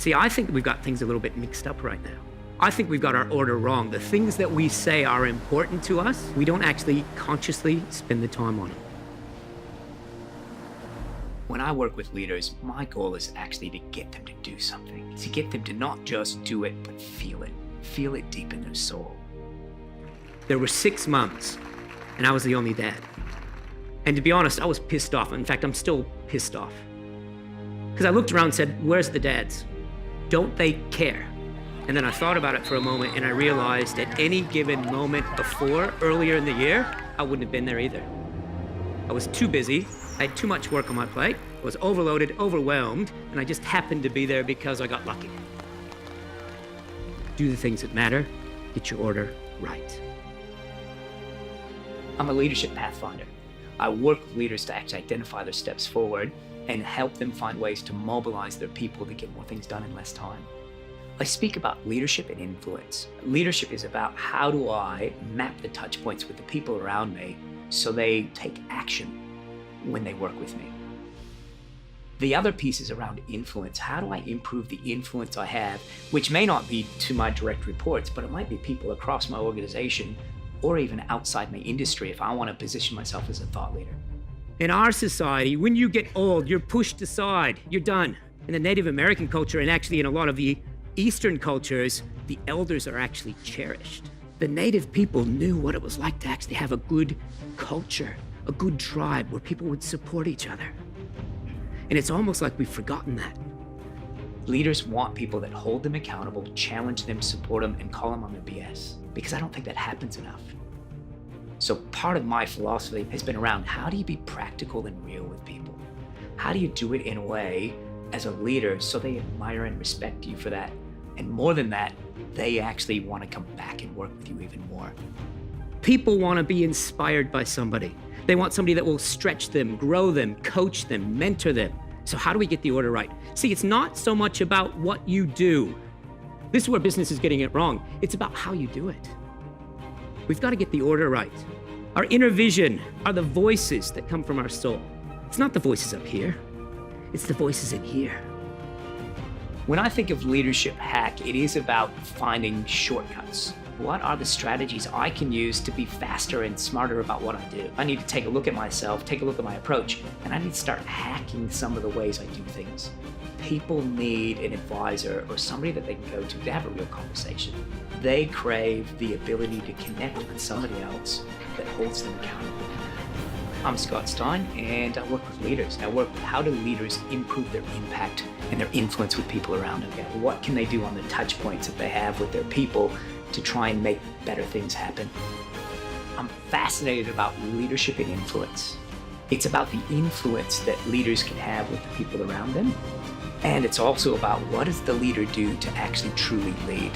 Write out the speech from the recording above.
See, I think we've got things a little bit mixed up right now. I think we've got our order wrong. The things that we say are important to us, we don't actually consciously spend the time on them. When I work with leaders, my goal is actually to get them to do something, to get them to not just do it, but feel it deep in their soul. There were 6 moms, and I was the only dad. And to be honest, I was pissed off. In fact, I'm still pissed off. Because I looked around and said, where's the dads? Don't they care? And then I thought about it for a moment, and I realized at any given moment before, earlier in the year, I wouldn't have been there either. I was too busy. I had too much work on my plate. I was overloaded, overwhelmed, and I just happened to be there because I got lucky. Do the things that matter. Get your order right. I'm a leadership pathfinder. I work with leaders to actually identify their steps forward and help them find ways to mobilize their people to get more things done in less time. I speak about leadership and influence. Leadership is about how do I map the touch points with the people around me so they take action when they work with me. The other piece is around influence. How do I improve the influence I have, which may not be to my direct reports, but it might be people across my organization or even outside my industry if I want to position myself as a thought leader. In our society, when you get old, you're pushed aside, you're done. In the Native American culture, and actually in a lot of the Eastern cultures, the elders are actually cherished. The Native people knew what it was like to actually have a good culture, a good tribe where people would support each other. And it's almost like we've forgotten that. Leaders want people that hold them accountable, challenge them, support them, and call them on their BS, because I don't think that happens enough. So part of my philosophy has been around how do you be practical and real with people? How do you do it in a way as a leader so they admire and respect you for that? And more than that, they actually want to come back and work with you even more. People want to be inspired by somebody. They want somebody that will stretch them, grow them, coach them, mentor them. So how do we get the order right? See, it's not so much about what you do. This is where business is getting it wrong. It's about how you do it. We've got to get the order right. Our inner vision are the voices that come from our soul. It's not the voices up here. It's the voices in here. When I think of leadership hack, it is about finding shortcuts. What are the strategies I can use to be faster and smarter about what I do? I need to take a look at myself, take a look at my approach, and I need to start hacking some of the ways I do things. People need an advisor or somebody that they can go to have a real conversation. They crave the ability to connect with somebody else that holds them accountable. I'm Stein, and I work with leaders. I work with how do leaders improve their impact and their influence with people around them. What can they do on the touch points that they have with their people to try and make better things happen? I'm fascinated about leadership and influence. It's about the influence that leaders can have with the people around them. And it's also about what does the leader do to actually truly lead.